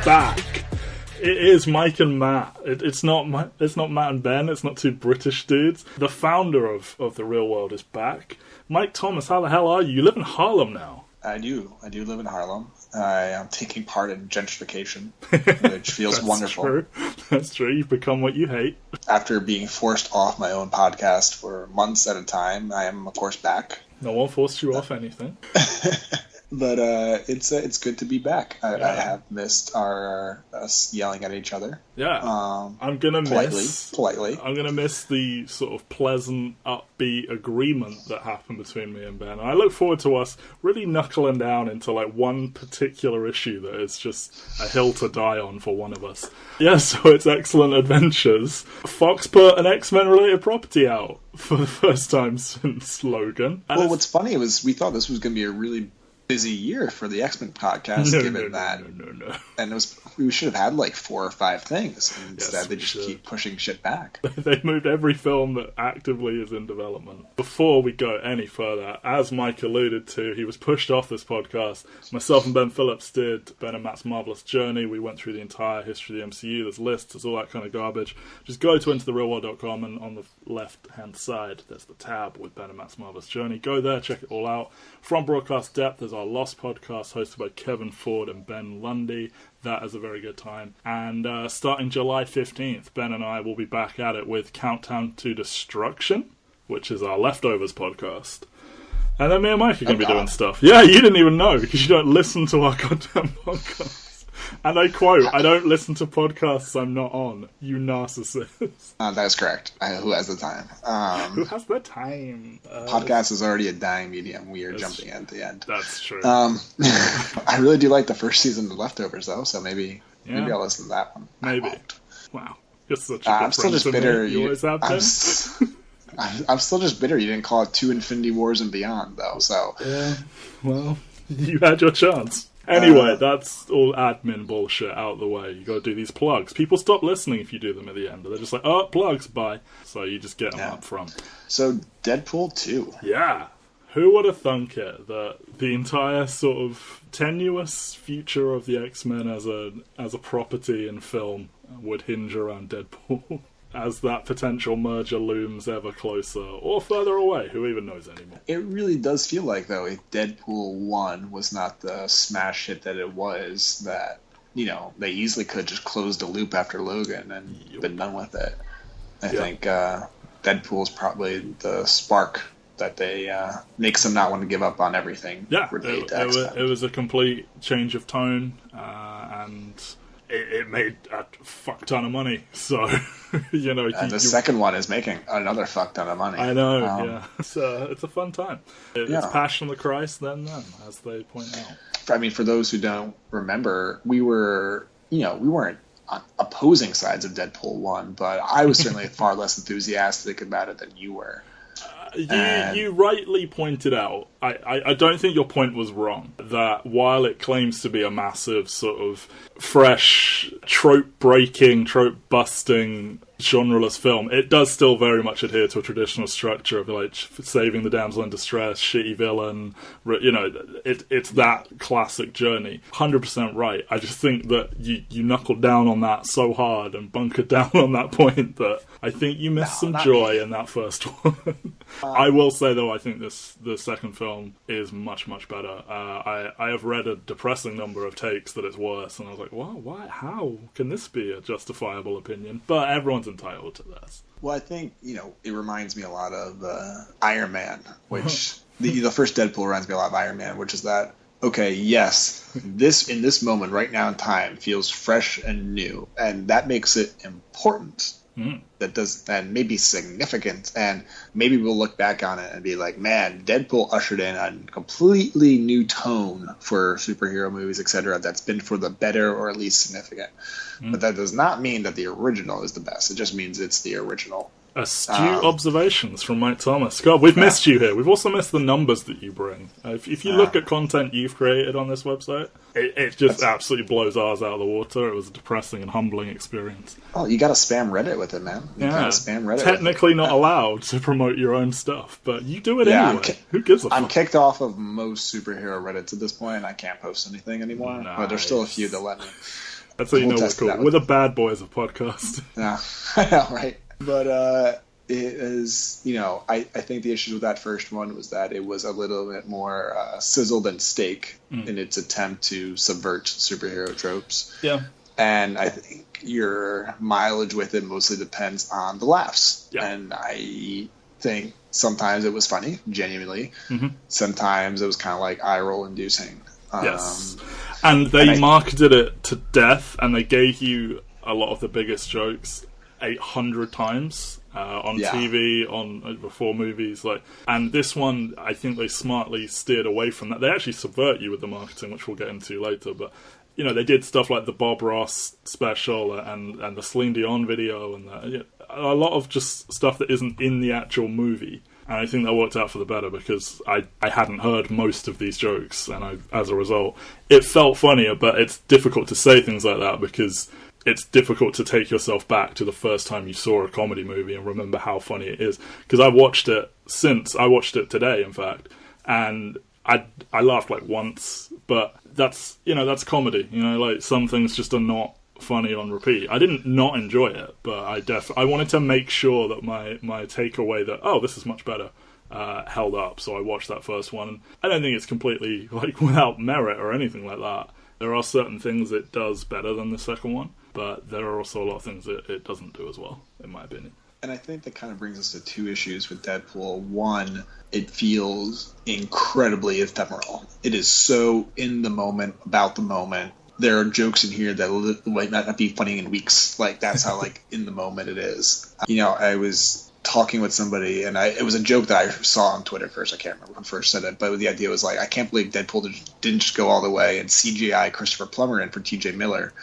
back. It is Mike and Matt. It's not Matt and Ben. It's not two British dudes. The founder of The Real World is back. Mike Thomas, how the hell are you? You live in Harlem now. I do live in Harlem. I am taking part in gentrification, which feels wonderful. True. That's true. You've become what you hate. After being forced off my own podcast for months at a time, I am, of course, back. No one forced you off anything. But it's good to be back. I have missed us yelling at each other. Yeah, I'm gonna politely. I'm gonna miss the sort of pleasant, upbeat agreement that happened between me and Ben. And I look forward to us really knuckling down into like one particular issue that is just a hill to die on for one of us. Yeah, so it's X-Cellent Adventures. Fox put an X-Men related property out for the first time since Logan. Well, what's funny was we thought this was going to be a really busy year for the X-Men podcast, No. And we should have had like 4 or 5 things. And instead, they just keep pushing shit back. They moved every film that actively is in development. Before we go any further, as Mike alluded to, he was pushed off this podcast. Myself and Ben Phillips did Ben and Matt's Marvelous Journey. We went through the entire history of the MCU. There's lists, there's all that kind of garbage. Just go to intotherealworld.com, and on the left-hand side, there's the tab with Ben and Matt's Marvelous Journey. Go there, check it all out. From Broadcast Depth, there's our Lost podcast hosted by Kevin Ford and Ben Lundy. That is a very good time. And starting July 15th, Ben and I will be back at it with Countdown to Destruction, which is our Leftovers podcast. And then me and Mike are going to be doing stuff. Yeah, you didn't even know because you don't listen to our goddamn podcast. And I quote, I don't listen to podcasts I'm not on, you narcissist. That is correct. Who has the time? Who has the time? Podcast is already a dying medium. We are jumping in at the end. That's true. I really do like the first season of Leftovers, though, so maybe I'll listen to that one. Maybe. Wow. You're such a good I'm still just bitter. You always have been. I'm still just bitter you didn't call it 2 Infinity Wars and Beyond, though, so... Yeah, well, you had your chance. Anyway, that's all admin bullshit out of the way. You gotta do these plugs. People stop listening if you do them at the end. They're just like, oh, plugs, bye. So you just get them up front. So, Deadpool 2. Yeah. Who would have thunk it that the entire sort of tenuous future of the X-Men as a property in film would hinge around Deadpool? As that potential merger looms ever closer, or further away, who even knows anymore? It really does feel like, though, if Deadpool 1 was not the smash hit that it was, that, they easily could have just closed the loop after Logan and been done with it. I think Deadpool is probably the spark that they makes them not want to give up on everything. Yeah, it was a complete change of tone, and... It made a fuck ton of money, so, the second one is making another fuck ton of money. I know, yeah. It's a fun time. It's Passion of the Christ, then, as they point out. I mean, for those who don't remember, we weren't on opposing sides of Deadpool 1, but I was certainly far less enthusiastic about it than you were. You rightly pointed out, I don't think your point was wrong, that while it claims to be a massive sort of fresh, trope-breaking, trope-busting, genreless film, it does still very much adhere to a traditional structure of like saving the damsel in distress, shitty villain, it's that classic journey. 100% right. I just think that you knuckled down on that so hard and bunkered down on that point that I think you missed some joy in that first one. I will say, though, I think the second film is much, much better. I have read a depressing number of takes that it's worse, and I was like, well, why? How can this be a justifiable opinion? But everyone's entitled to this. Well, I think, it reminds me a lot of Iron Man, which the first Deadpool reminds me a lot of Iron Man, which is that, okay, yes, this in this moment right now in time feels fresh and new, and that makes it important. That may be significant, and maybe we'll look back on it and be like, man, Deadpool ushered in a completely new tone for superhero movies, etc. That's been for the better or at least significant. But that does not mean that the original is the best. It just means it's the original. Astute observations from Mike Thomas. God, we've missed you here. We've also missed the numbers that you bring. If you look at content you've created on this website, it just absolutely blows ours out of the water. It was a depressing and humbling experience. Oh, you gotta spam Reddit with it, man. You gotta spam Reddit. Technically not allowed to promote your own stuff, but you do it anyway. Who gives a fuck? I'm kicked off of most superhero Reddits at this point. I can't post anything anymore, but there's still a few that let me. That's how you know we're cool. We're the bad boys of podcast. Yeah, I know, right? But it is, I think the issue with that first one was that it was a little bit more sizzled and steak in its attempt to subvert superhero tropes. Yeah. And I think your mileage with it mostly depends on the laughs. Yeah. And I think sometimes it was funny, genuinely. Mm-hmm. Sometimes it was kind of like eye-roll inducing. Yes. And they marketed it to death, and they gave you a lot of the biggest jokes 800 times on TV, before movies. And this one, I think they smartly steered away from that. They actually subvert you with the marketing, which we'll get into later, but they did stuff like the Bob Ross special and the Celine Dion video and a lot of just stuff that isn't in the actual movie. And I think that worked out for the better because I hadn't heard most of these jokes, and as a result, it felt funnier, but it's difficult to say things like that because it's difficult to take yourself back to the first time you saw a comedy movie and remember how funny it is. Because I watched it today, in fact, and I laughed once, but that's comedy. Some things just are not funny on repeat. I didn't not enjoy it, but I wanted to make sure that my takeaway that this is much better held up. So I watched that first one, and I don't think it's completely without merit or anything like that. There are certain things it does better than the second one, but there are also a lot of things that it doesn't do as well, in my opinion. And I think that kind of brings us to two issues with Deadpool. One, it feels incredibly ephemeral. It is so in the moment, about the moment. There are jokes in here that might not be funny in weeks. That's how in the moment it is. I was talking with somebody, and it was a joke that I saw on Twitter first. I can't remember who first said it, but the idea was I can't believe Deadpool didn't just go all the way and CGI Christopher Plummer in for TJ Miller.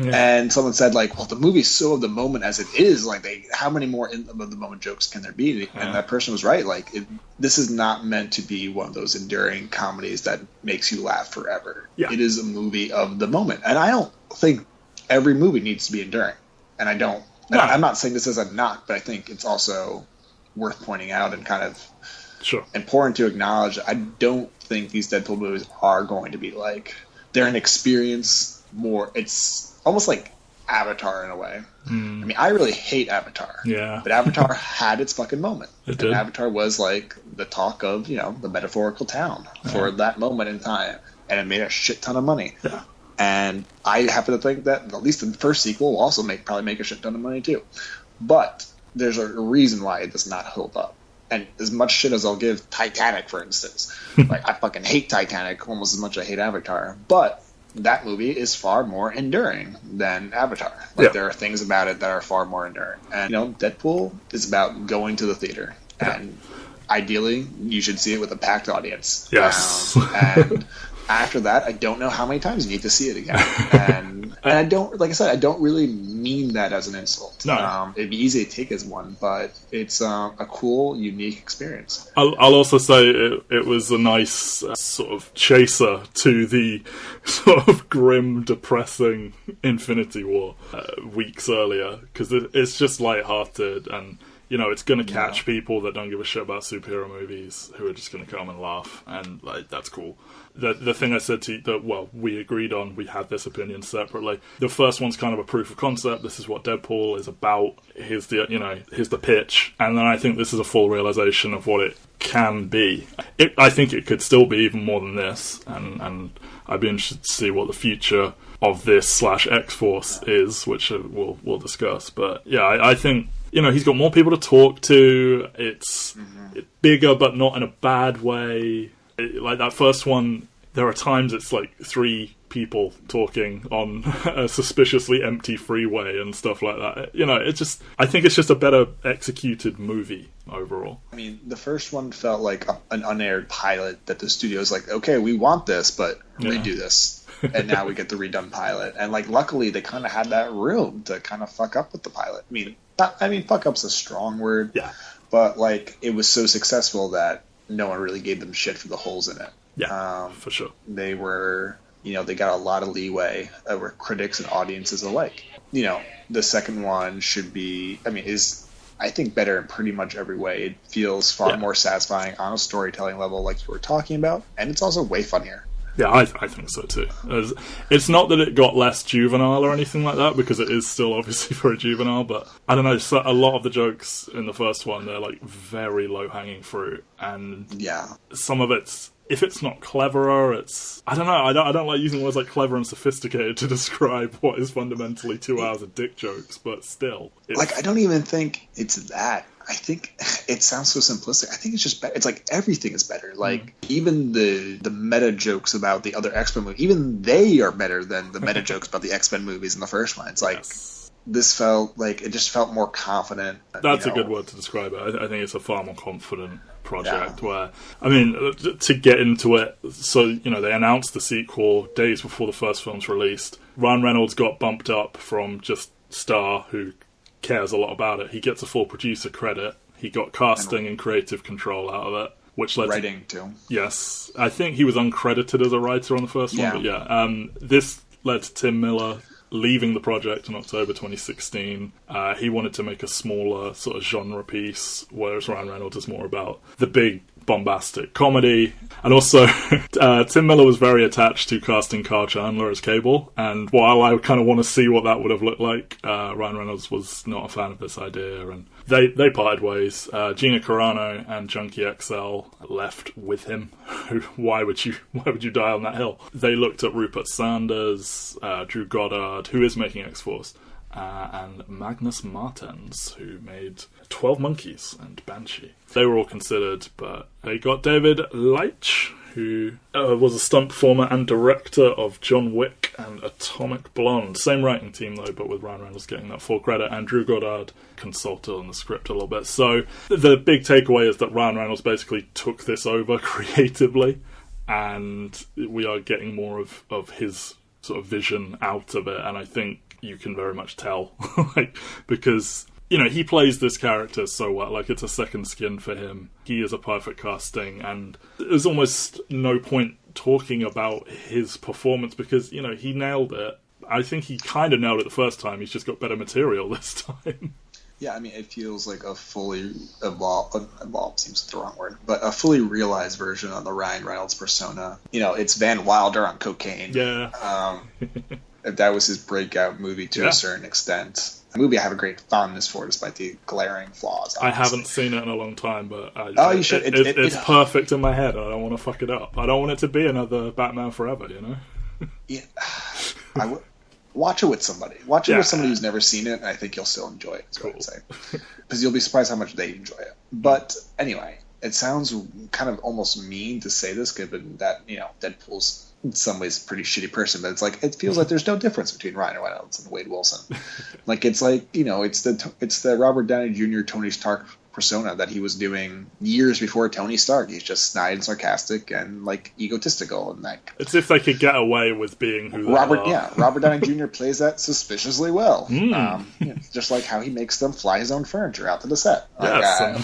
Yeah. And someone said, well, the movie's so of the moment as it is. How many more in the moment jokes can there be? And that person was right. This is not meant to be one of those enduring comedies that makes you laugh forever. Yeah. It is a movie of the moment. And I don't think every movie needs to be enduring. And I don't. No. I'm not saying this as a knock, but I think it's also worth pointing out and kind of important to acknowledge. I don't think these Deadpool movies are going to be they're an experience more. It's almost like Avatar in a way. I mean, I really hate Avatar. Yeah. But Avatar had its fucking moment. It did. Avatar was the talk of, the metaphorical town for that moment in time. And it made a shit ton of money. Yeah. And I happen to think that at least the first sequel will also probably make a shit ton of money too. But there's a reason why it does not hold up. And as much shit as I'll give Titanic, for instance. I fucking hate Titanic almost as much as I hate Avatar. But that movie is far more enduring than Avatar. There are things about it that are far more enduring. And, Deadpool is about going to the theater. And ideally, you should see it with a packed audience. Yes. And after that, I don't know how many times you need to see it again. And I don't, like I said, I don't really mean that as an insult. No. It'd be easy to take as one, but it's a cool, unique experience. I'll also say it was a nice sort of chaser to the sort of grim, depressing Infinity War weeks earlier, because it's just lighthearted and it's going to catch people that don't give a shit about superhero movies who are just going to come and laugh, and that's cool. The thing I said to you that, we agreed on, we had this opinion separately. The first one's kind of a proof of concept. This is what Deadpool is about. Here's the pitch. And then I think this is a full realization of what it can be. I think it could still be even more than this. And I'd be interested to see what the future of this / X-Force is, which we'll discuss. But yeah, I think, he's got more people to talk to. It's bigger, but not in a bad way. That first one, there are times it's 3 people talking on a suspiciously empty freeway and stuff like that. I think it's just a better executed movie overall. I mean, the first one felt like an unaired pilot that the studio's okay, we want this, but redo this. And now we get the redone pilot. And luckily they kind of had that room to kind of fuck up with the pilot. I mean, fuck up's a strong word. Yeah. But it was so successful that no one really gave them shit for the holes in it. Yeah, for sure. They were, they got a lot of leeway over critics and audiences alike. The second one should be, is, I think, better in pretty much every way. It feels far more satisfying on a storytelling level like you were talking about, and it's also way funnier. Yeah, I think so too. It's not that it got less juvenile or anything like that, because it is still obviously very juvenile, but I don't know, so a lot of the jokes in the first one, they're like very low-hanging fruit, and some of it's, if it's not cleverer, it's... I don't know, I don't like using words like clever and sophisticated to describe what is fundamentally 2 hours of dick jokes, but still. Like, I don't even think it's that. I think it sounds so simplistic. I think it's just better. It's like everything is better. Like, even the meta jokes about the other X-Men movies, even they are better than the meta jokes about the X-Men movies in the first one. It's like... This felt like it just felt more confident. That's a good word to describe it. I think it's a far more confident project where, I mean, to get into it, so, you know, they announced the sequel days before the first film's released. Ryan Reynolds got bumped up from just star, who cares a lot about it. He gets a full producer credit. He got casting and creative control out of it, which led writing too. Yes. I think he was uncredited as a writer on the first one, but this led to Tim Miller leaving the project in October 2016. He wanted to make a smaller sort of genre piece, whereas Ryan Reynolds is more about the big bombastic comedy. And also, Tim Miller was very attached to casting Kyle Chandler as Cable, and while I kind of want to see what that would have looked like, Ryan Reynolds was not a fan of this idea, and they parted ways. Gina Carano and Junkie XL left with him. Why would you die on that hill? They looked at Rupert Sanders, Drew Goddard, who is making X-Force, and Magnus Martens, who made 12 Monkeys and Banshee. They were all considered, but they got David Leitch, who was a stunt performer and director of John Wick and Atomic Blonde. Same writing team, though, but with Ryan Reynolds getting that full credit, and Drew Goddard consulted on the script a little bit. So the big takeaway is that Ryan Reynolds basically took this over creatively, and we are getting more of his sort of vision out of it, and I think you can very much tell, because, you know, he plays this character so well, like, it's a second skin for him. He is a perfect casting, and there's almost no point talking about his performance, because, you know, he nailed it. I think he kind of nailed it the first time, he's just got better material this time. Yeah, I mean, it feels like a fully evolved seems the wrong word, but a fully realized version of the Ryan Reynolds persona. You know, it's Van Wilder on cocaine. Yeah. That was his breakout movie to a certain extent. A movie I have a great fondness for, despite the glaring flaws. Obviously. I haven't seen it in a long time, but you should. It's perfect in my head, and I don't want to fuck it up. I don't want it to be another Batman Forever, you know? Yeah, I would watch it with somebody. Watch it with somebody who's never seen it, and I think you'll still enjoy it. That's what I'd say, because you'll be surprised how much they enjoy it. But anyway, it sounds kind of almost mean to say this, given that, you know, Deadpool's in some ways a pretty shitty person, but it's like, it feels like there's no difference between Ryan Reynolds and Wade Wilson. Like, it's like, you know, it's the Robert Downey Jr. Tony Stark persona that he was doing years before Tony Stark. He's just snide and sarcastic and, like, egotistical, and that. It's if they could get away with being who Robert, they are. Yeah, Robert Downey Jr. plays that suspiciously well. You know, just like how he makes them fly his own furniture out to the set. Like,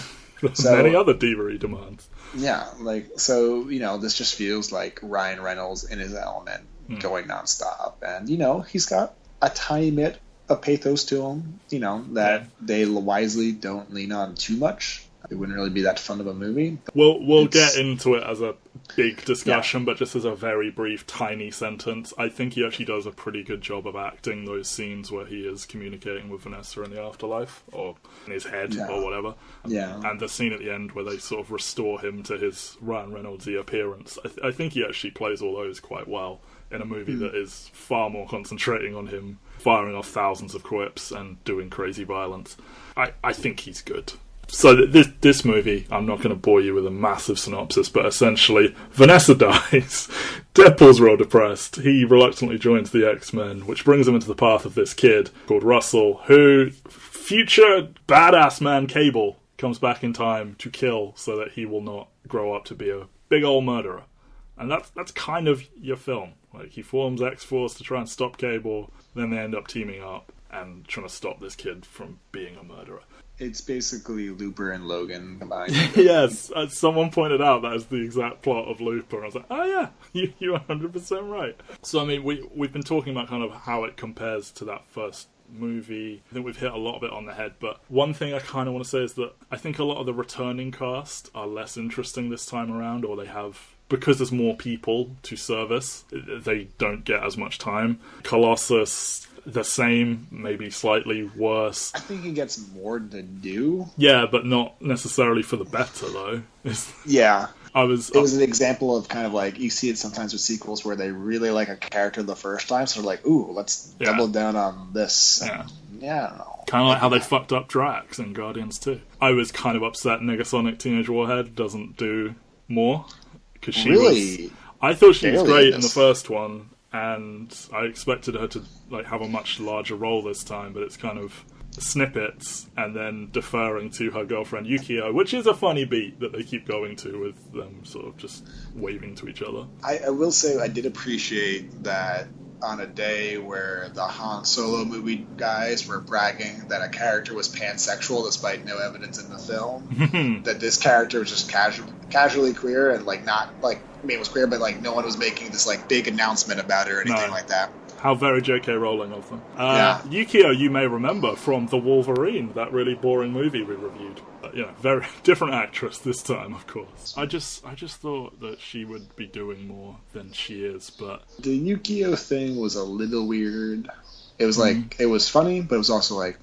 many other thievery demands. Yeah, like, so, you know, this just feels like Ryan Reynolds in his element, going nonstop. And, you know, he's got a tiny bit of pathos to him, you know, that they wisely don't lean on too much. It wouldn't really be that fun of a movie. We'll get into it as a big discussion, but just as a very brief, tiny sentence, I think he actually does a pretty good job of acting those scenes where he is communicating with Vanessa in the afterlife, or in his head, or whatever. Yeah. And the scene at the end where they sort of restore him to his Ryan Reynolds-y appearance, I think he actually plays all those quite well in a movie that is far more concentrating on him firing off thousands of quips and doing crazy violence. I think he's good. So this movie, I'm not going to bore you with a massive synopsis, but essentially, Vanessa dies, Deadpool's real depressed, he reluctantly joins the X-Men, which brings him into the path of this kid called Russell, who, future badass man Cable, comes back in time to kill so that he will not grow up to be a big old murderer. And that's kind of your film. Like, he forms X-Force to try and stop Cable, then they end up teaming up and trying to stop this kid from being a murderer. It's basically Looper and Logan combined. Yes, someone pointed out that is the exact plot of Looper, and I was like, oh yeah, you're 100% right. So, I mean, we've been talking about kind of how it compares to that first movie. I think we've hit a lot of it on the head, but one thing I kind of want to say is that I think a lot of the returning cast are less interesting this time around, or they have because there's more people to service, they don't get as much time. Colossus, the same, maybe slightly worse. I think he gets more to do. Yeah, but not necessarily for the better, though. Yeah. It was an example of kind of like, you see it sometimes with sequels where they really like a character the first time, so they're like, ooh, let's double down on this. Yeah, I don't know. Kind of like how they fucked up Drax in Guardians 2. I was kind of upset Negasonic Teenage Warhead doesn't do more. Cause I thought she was great in the first one, and I expected her to like have a much larger role this time, but it's kind of snippets and then deferring to her girlfriend Yukio, which is a funny beat that they keep going to with them sort of just waving to each other. I will say I did appreciate that on a day where the Han Solo movie guys were bragging that a character was pansexual despite no evidence in the film, that this character was just casually queer and like not like, I mean, it was queer, but like no one was making this like big announcement about it or anything like that. How very J.K. Rowling of them. Yukio, you may remember from The Wolverine, that really boring movie we reviewed. Very different actress this time, of course. I just thought that she would be doing more than she is, but... The Yukio thing was a little weird. It was like, it was funny, but it was also like,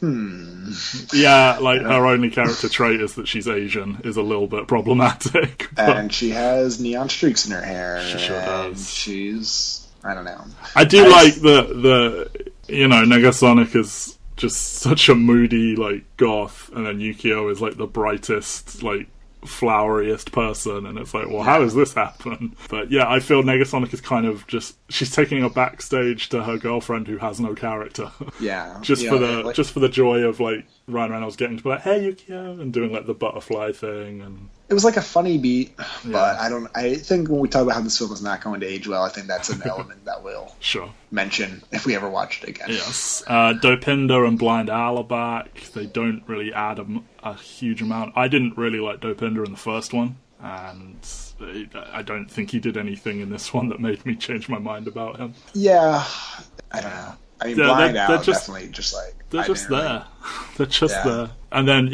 Yeah, like her only character trait is that she's Asian is a little bit problematic. And she has neon streaks in her hair. She sure does. She's... I don't know. I do like the Negasonic is just such a moody, like, goth, and then Yukio is, like, the brightest, like, floweriest person, and it's like, well, how does this happen? But yeah, I feel Negasonic is kind of just, she's taking a backstage to her girlfriend who has no character. Yeah. just for the joy of, like, Ryan Reynolds getting to be like, hey, Yukio, and doing, like, the butterfly thing, and... It was like a funny beat, but I think when we talk about how this film is not going to age well, I think that's an element that we'll mention if we ever watch it again. Yes. Dopinder and Blind Al are back. They don't really add a huge amount. I didn't really like Dopinder in the first one, and I don't think he did anything in this one that made me change my mind about him. Yeah, I don't know. I mean, Blind Al definitely just like... They're just there. They're just there. And then,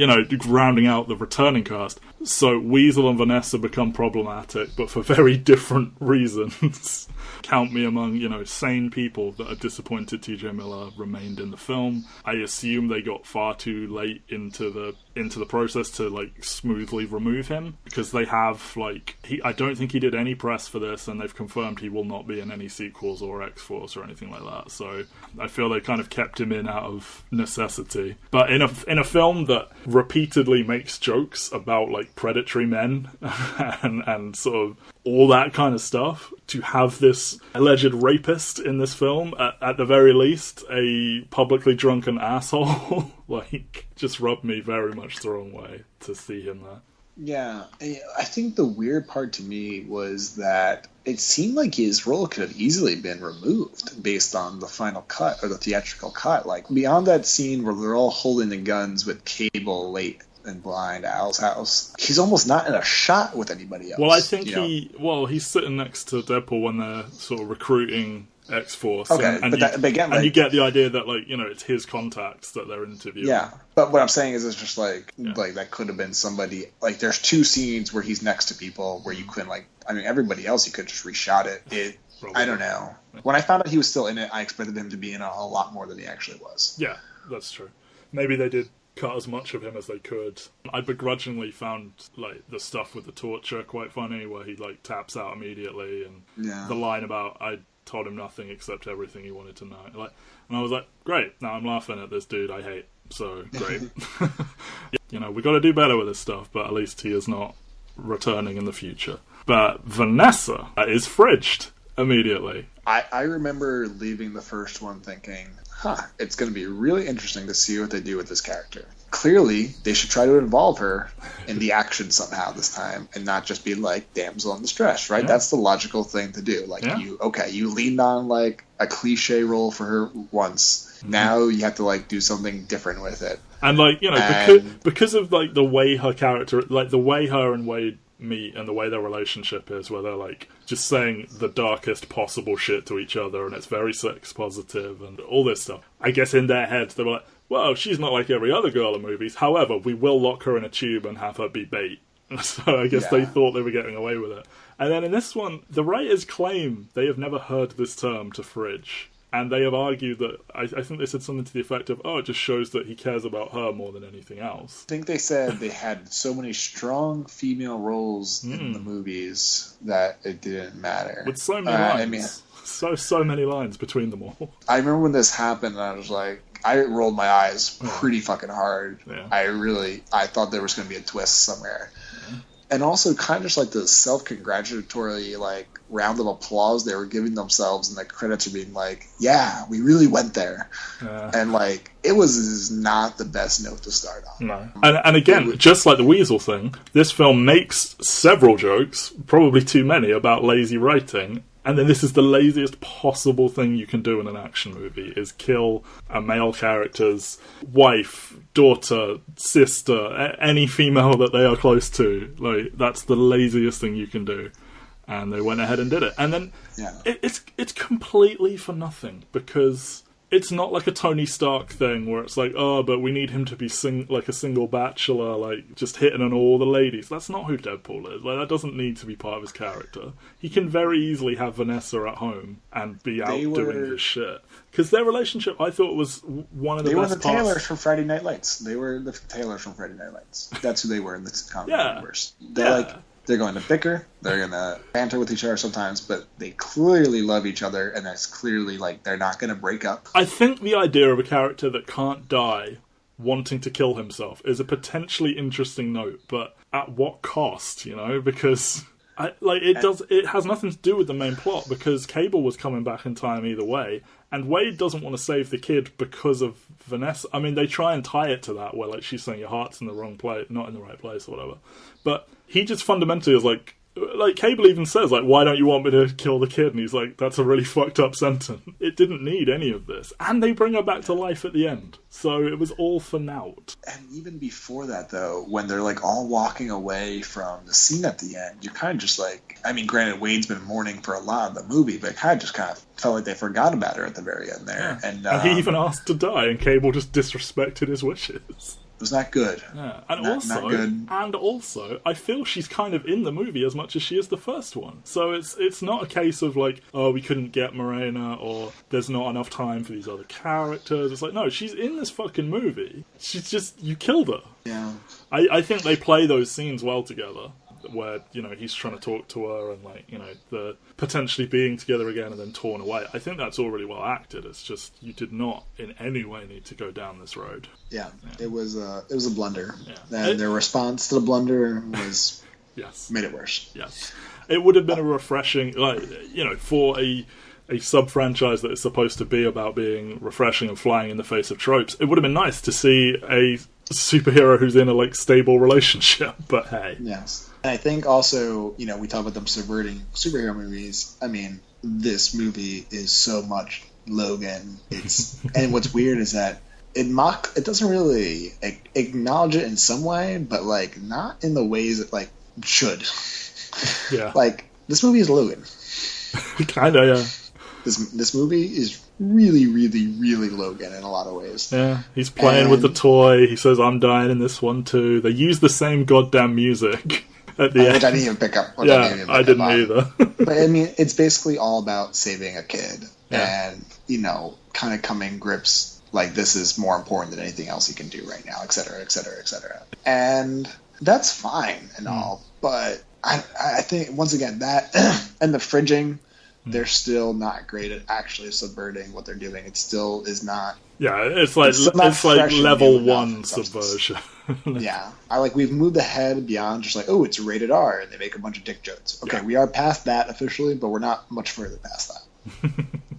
rounding out the returning cast. So Weasel and Vanessa become problematic, but for very different reasons. Count me among, sane people that are disappointed TJ Miller remained in the film. I assume they got far too late into the process to, like, smoothly remove him, because they have, like... I don't think he did any press for this, and they've confirmed he will not be in any sequels or X-Force or anything like that. So I feel they kind of kept him in out of necessity. But in a film that repeatedly makes jokes about, like, predatory men and sort of all that kind of stuff, to have this alleged rapist in this film, at the very least, a publicly drunken asshole, like, just rubbed me very much the wrong way to see him there. Yeah, I think the weird part to me was that it seemed like his role could have easily been removed based on the final cut, or the theatrical cut. Like, beyond that scene where they're all holding the guns with Cable late in Blind Al's house, he's almost not in a shot with anybody else. Well, I think he's sitting next to Deadpool when they're sort of recruiting X-Force. Okay, and you get the idea that, like, it's his contacts that they're interviewing. Yeah, but what I'm saying is it's just like that could have been somebody. Like, there's two scenes where he's next to people where you couldn't, like, I mean, everybody else, you could just reshot it. I don't know. When I found out he was still in it, I expected him to be in it a lot more than he actually was. Yeah, that's true. Maybe they did cut as much of him as they could. I begrudgingly found, like, the stuff with the torture quite funny, where he, like, taps out immediately, and the line about, I told him nothing except everything he wanted to know. Like, and I was like, great, now I'm laughing at this dude I hate, so great. We got to do better with this stuff, but at least he is not returning in the future. But Vanessa is fridged immediately. I remember leaving the first one thinking, it's going to be really interesting to see what they do with this character. Clearly, they should try to involve her in the action somehow this time, and not just be like, damsel in distress, right? Yeah. That's the logical thing to do. Like, you leaned on, like, a cliche role for her once. Mm-hmm. Now you have to, like, do something different with it. And, like, because of, like, the way her character, like, the way her and Wade meet and the way their relationship is, where they're, like, just saying the darkest possible shit to each other, and it's very sex positive and all this stuff. I guess in their heads they were like, well, she's not like every other girl in movies, however, we will lock her in a tube and have her be bait. So I guess they thought they were getting away with it. And then in this one, the writers claim they have never heard this term to fridge. And they have argued that, I think they said something to the effect of, it just shows that he cares about her more than anything else. I think they said they had so many strong female roles in the movies that it didn't matter. With so many lines. So many lines between them all. I remember when this happened, and I was like, I rolled my eyes pretty fucking hard. Yeah. I thought there was going to be a twist somewhere. Yeah. And also kind of just like the self-congratulatory like round of applause they were giving themselves, and the credits are being like, yeah, we really went there. And like, it was not the best note to start on. No. And again, just like the Weasel thing, this film makes several jokes, probably too many, about lazy writing. And then this is the laziest possible thing you can do in an action movie, is kill a male character's wife, daughter, sister, any female that they are close to. Like, that's the laziest thing you can do. And they went ahead and did it. And then it's completely for nothing, because it's not like a Tony Stark thing where it's like, but we need him to be like a single bachelor, like just hitting on all the ladies. That's not who Deadpool is. Like, that doesn't need to be part of his character. He can very easily have Vanessa at home and be out doing his shit. Because their relationship, I thought, was one of the best parts. They were the Taylors from Friday Night Lights. They were the Taylors from Friday Night Lights. That's who they were in the comic universe. They're going to bicker, they're going to banter with each other sometimes, but they clearly love each other, and that's clearly, like, they're not going to break up. I think the idea of a character that can't die wanting to kill himself is a potentially interesting note, but at what cost, you know? Because it has nothing to do with the main plot, because Cable was coming back in time either way, and Wade doesn't want to save the kid because of Vanessa. I mean, they try and tie it to that, where like she's saying your heart's in the wrong place, not in the right place, or whatever. But he just fundamentally is like Cable even says, like, why don't you want me to kill the kid? And he's like, that's a really fucked up sentence. It didn't need any of this. And they bring her back to life at the end. So it was all for naught. And even before that, though, when they're, like, all walking away from the scene at the end, you're kind of just like, I mean, granted, Wade's been mourning for a lot of the movie, but it kind of felt like they forgot about her at the very end there. Yeah. And he even asked to die, and Cable just disrespected his wishes. It was not good. Yeah. And also, I feel she's kind of in the movie as much as she is the first one. So it's not a case of like, we couldn't get Morena, or there's not enough time for these other characters. It's like, no, she's in this fucking movie. She's just, you killed her. Yeah. I think they play those scenes well together, where, you know, he's trying to talk to her and, like, you know, the potentially being together again and then torn away. I think that's all really well acted. It's just, you did not in any way need to go down this road. Yeah. It was a blunder. Yeah. And their response to the blunder was made it worse. Yes. It would have been a refreshing, like, you know, for a sub-franchise that is supposed to be about being refreshing and flying in the face of tropes, it would have been nice to see a superhero who's in a, like, stable relationship, but hey. Yes. And I think also, you know, we talk about them subverting superhero movies. I mean, this movie is so much Logan. And what's weird is that it doesn't really acknowledge it in some way, but, like, not in the ways it, like, should. Yeah. Like, this movie is Logan. Kinda, yeah. This movie is really, really, really Logan in a lot of ways. Yeah, he's playing with the toy. He says, I'm dying in this one too. They use the same goddamn music at the end. Which I didn't even pick up. I didn't either. But, I mean, it's basically all about saving a kid. Yeah. And, you know, kind of coming grips, like, this is more important than anything else he can do right now, et cetera, et cetera, et cetera. And that's fine and all, but I think, once again, that and the fridging, they're still not great at actually subverting what they're doing. It still is not. Yeah, it's like level 1 subversion. Yeah, we've moved ahead beyond just like, oh, it's rated R, and they make a bunch of dick jokes. Okay, we are past that officially, but we're not much further past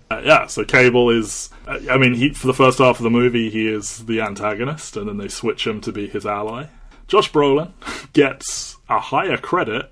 that. So Cable is, I mean, for the first half of the movie, he is the antagonist, and then they switch him to be his ally. Josh Brolin gets a higher credit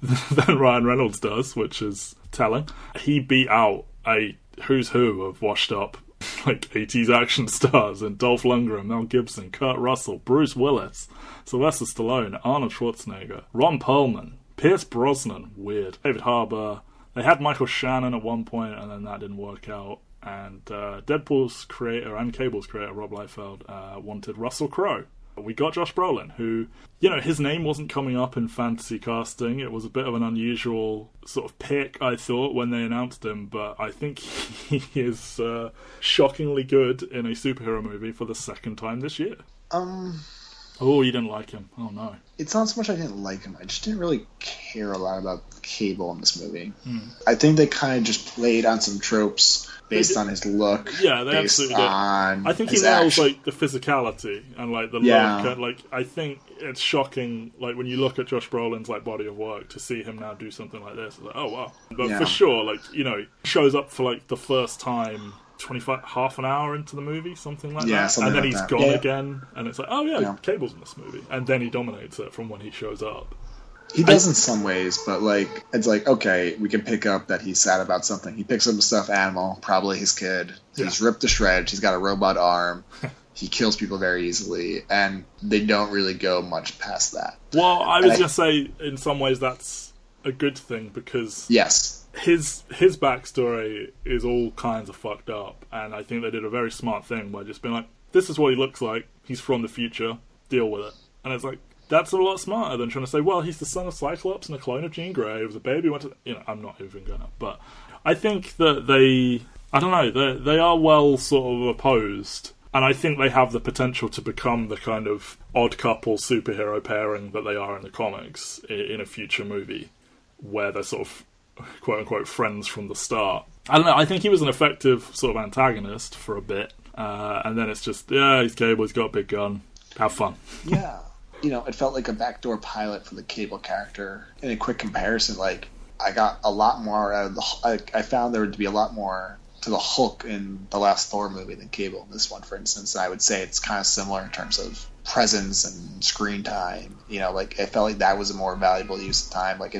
than Ryan Reynolds does, which is telling. He beat out a who's who of washed up, like, 80s action stars, and Dolph Lundgren, Mel Gibson, Kurt Russell, Bruce Willis, Sylvester Stallone, Arnold Schwarzenegger, Ron Perlman, Pierce Brosnan, weird, David Harbour. They had Michael Shannon at one point, and then that didn't work out. And Deadpool's creator and Cable's creator, Rob Liefeld, wanted Russell Crowe. We got Josh Brolin, who, you know, his name wasn't coming up in fantasy casting. It was a bit of an unusual sort of pick, I thought, when they announced him, but I think he is shockingly good in a superhero movie for the second time this year. Oh, you didn't like him. Oh, no. It's not so much I didn't like him. I just didn't really care a lot about Cable in this movie. I think they kind of just played on some tropes based on his look. Yeah, they absolutely did. I think he nails, like, the physicality and, like, the look. And, like, I think it's shocking, like, when you look at Josh Brolin's, like, body of work, to see him now do something like this. It's like, oh, wow. But for sure, like, you know, shows up for, like, the first time half an hour into the movie, something like that, and then he's gone again, and it's like, oh yeah, Cable's in this movie, and then he dominates it from when he shows up. He does in some ways, but like it's like, okay, we can pick up that he's sad about something. He picks up a stuffed animal, probably his kid. He's ripped to shreds. He's got a robot arm. He kills people very easily, and they don't really go much past that. Well, I was going to say, in some ways, that's a good thing, because his backstory is all kinds of fucked up, and I think they did a very smart thing by just being like, this is what he looks like, he's from the future, deal with it. And it's like, that's a lot smarter than trying to say, well, he's the son of Cyclops and a clone of Jean Grey, the baby went to... You know, I'm not even gonna... But I think that they are well sort of opposed, and I think they have the potential to become the kind of odd couple superhero pairing that they are in the comics in a future movie, where they're sort of quote-unquote friends from the start. I don't know, I think he was an effective sort of antagonist for a bit, and then it's just, he's Cable, he's got a big gun, have fun. Yeah. You know, it felt like a backdoor pilot for the Cable character. In a quick comparison, like, I got a lot more out of I found there to be a lot more to the Hulk in the last Thor movie than Cable in this one, for instance. I would say it's kind of similar in terms of presence and screen time. You know, like, it felt like that was a more valuable use of time. Like,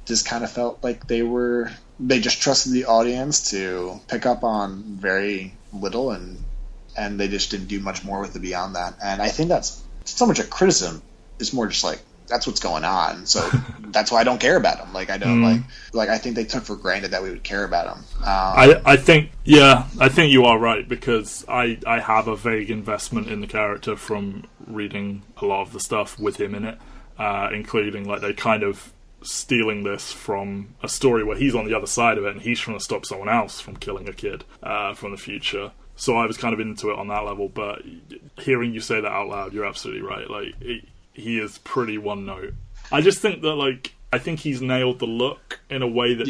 just kind of felt like they just trusted the audience to pick up on very little, and they just didn't do much more with it beyond that. And I think that's so much a criticism. It's more just like, that's what's going on, so that's why I don't care about him. Like, I don't like I think they took for granted that we would care about him. I think you are right, because I have a vague investment in the character from reading a lot of the stuff with him in it, including, like, they kind of stealing this from a story where he's on the other side of it and he's trying to stop someone else from killing a kid from the future. So I was kind of into it on that level, but hearing you say that out loud, you're absolutely right. Like, he is pretty one note. I just think that, like, I think he's nailed the look in a way that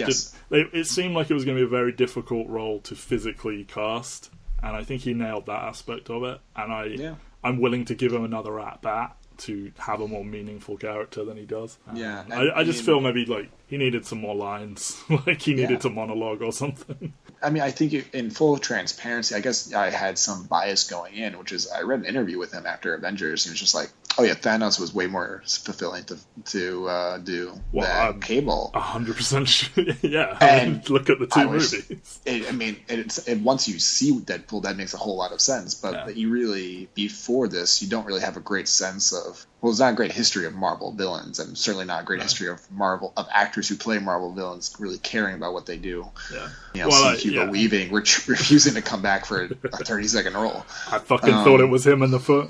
it seemed like it was going to be a very difficult role to physically cast, and I think he nailed that aspect of it. And I'm willing to give him another at-bat to have a more meaningful character than he does. I just feel maybe, like, he needed some more lines. Like, he needed to monologue or something. I mean, I think in full transparency, I guess I had some bias going in, which is I read an interview with him after Avengers. He was just like, oh yeah, Thanos was way more fulfilling to do than Cable. 100% yeah. And look at the two movies. Once you see Deadpool, that makes a whole lot of sense. But you really, before this, you don't really have a great sense of... Well, it's not a great history of Marvel villains, and certainly not a great history of actors who play Marvel villains really caring about what they do. Yeah. You know, see Hugo Weaving refusing to come back for a 30-second role. I fucking thought it was him in the film.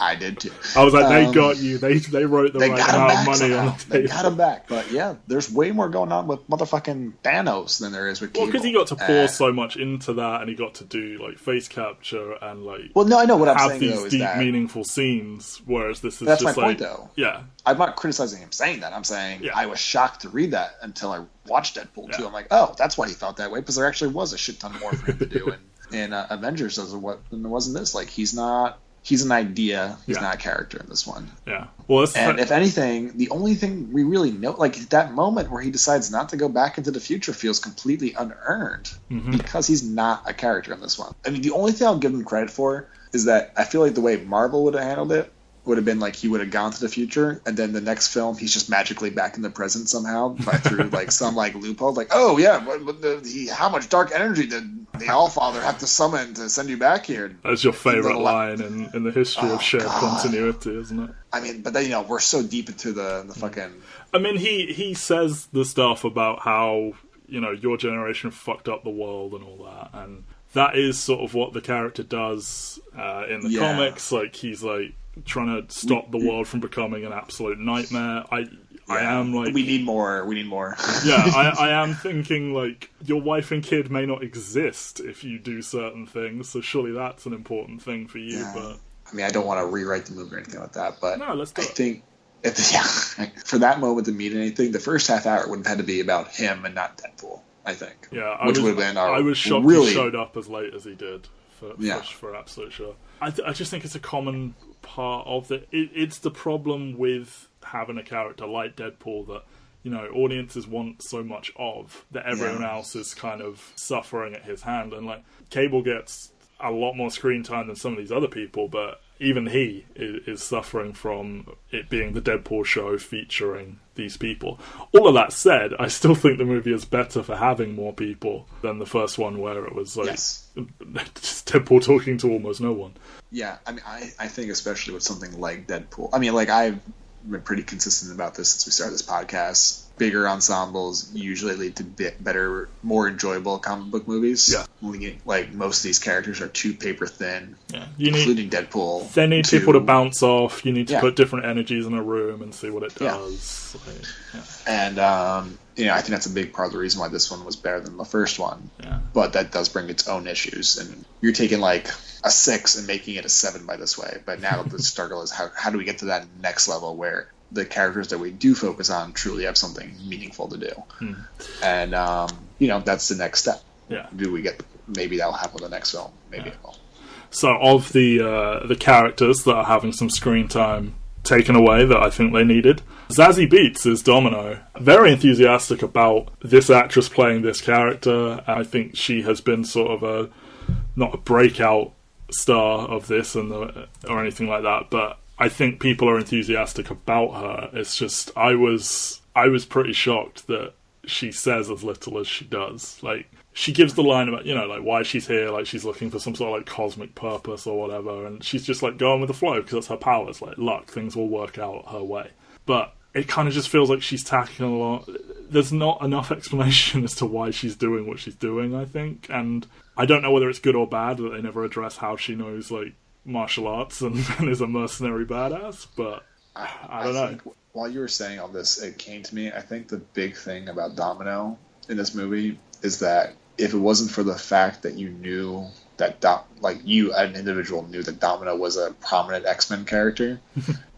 I did too. I was like, they got you. They wrote the right amount of money on the table. They got him back. But yeah, there's way more going on with motherfucking Thanos than there is with Cable. Well, because he got to pour so much into that, and he got to do, like, face capture and, like... Well, no, I know what I'm saying, have these deep, meaningful scenes, whereas this is that's just my point, though. Yeah. I'm not criticizing him saying that. I'm saying I was shocked to read that until I watched Deadpool 2. I'm like, oh, that's why he felt that way, because there actually was a shit ton more for him to do in Avengers than there was in this. Like, he's an idea. He's not a character in this one. Yeah. Well, if anything, the only thing we really know, like, that moment where he decides not to go back into the future feels completely unearned because he's not a character in this one. I mean, the only thing I'll give him credit for is that I feel like the way Marvel would have handled it would have been like he would have gone to the future, and then the next film he's just magically back in the present somehow through like some like loophole. Like, oh yeah, how much dark energy did the Allfather have to summon to send you back here? That's your favorite line in the history of shared continuity, isn't it? I mean, but then, we're so deep into the fucking... I mean, he says the stuff about how, your generation fucked up the world and all that. And that is sort of what the character does in the comics. Like, he's like trying to stop the world from becoming an absolute nightmare. I am like, we need more. Yeah, I am thinking, like, your wife and kid may not exist if you do certain things, so surely that's an important thing for you. But I mean, I don't want to rewrite the movie or anything like that, but no, let's do I think for that moment to mean anything, the first half hour would have had to be about him and not Deadpool, I think. Yeah, would have been I was shocked he showed up as late as he did, for absolute sure. I just think it's a common part of it's the problem with having a character like Deadpool that, audiences want so much of, that everyone else is kind of suffering at his hand. And, like, Cable gets a lot more screen time than some of these other people, but even he is suffering from it being the Deadpool show featuring these people. All of that said, I still think the movie is better for having more people than the first one, where it was like just Deadpool talking to almost no one. Yeah, I mean, I think especially with something like Deadpool. I mean, like, I've been pretty consistent about this since we started this podcast. Bigger ensembles usually lead to better, more enjoyable comic book movies. Yeah. Like, most of these characters are too paper thin, including Deadpool. They need people to bounce off. You need to put different energies in a room and see what it does. And, I think that's a big part of the reason why this one was better than the first one. Yeah. But that does bring its own issues. And you're taking, like, a 6 and making it a 7 by this way. But now the struggle is how do we get to that next level where the characters that we do focus on truly have something meaningful to do. And, that's the next step. Yeah. Do we get, maybe that'll happen with the next film. Maybe it will. So of the characters that are having some screen time taken away that I think they needed, Zazie Beetz is Domino. Very enthusiastic about this actress playing this character. I think she has been sort of not a breakout star of this or anything like that, but I think people are enthusiastic about her. It's just, I was pretty shocked that she says as little as she does. Like, she gives the line about, like, why she's here, like, she's looking for some sort of, like, cosmic purpose or whatever, and she's just, like, going with the flow, because that's her powers, like, luck, things will work out her way. But it kind of just feels like she's tacking along. There's not enough explanation as to why she's doing what she's doing, I think, and I don't know whether it's good or bad that they never address how she knows, like, martial arts and is a mercenary badass, but I don't know. While you were saying all this, it came to me, I think the big thing about Domino in this movie is that if it wasn't for the fact that you knew that, you, an individual, knew that Domino was a prominent X-Men character,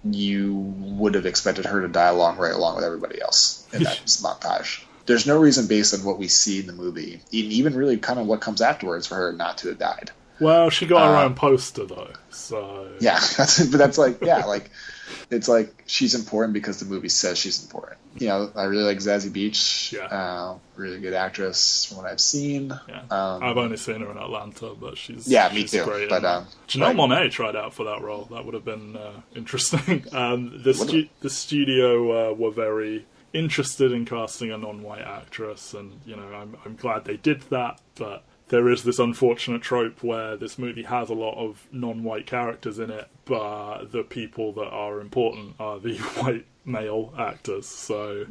you would have expected her to die right along with everybody else in that montage. There's no reason based on what we see in the movie, and even really kind of what comes afterwards, for her not to have died. Well, she got her own poster, though, so... Yeah, that's like, it's like, she's important because the movie says she's important. I really like Zazie Beetz. Yeah. Really good actress from what I've seen. Yeah. I've only seen her in Atlanta, but she's me too. Great. But Janelle Monáe tried out for that role. That would have been interesting. The studio were very interested in casting a non-white actress, and I'm glad they did that, but there is this unfortunate trope where this movie has a lot of non-white characters in it, but the people that are important are the white male actors. So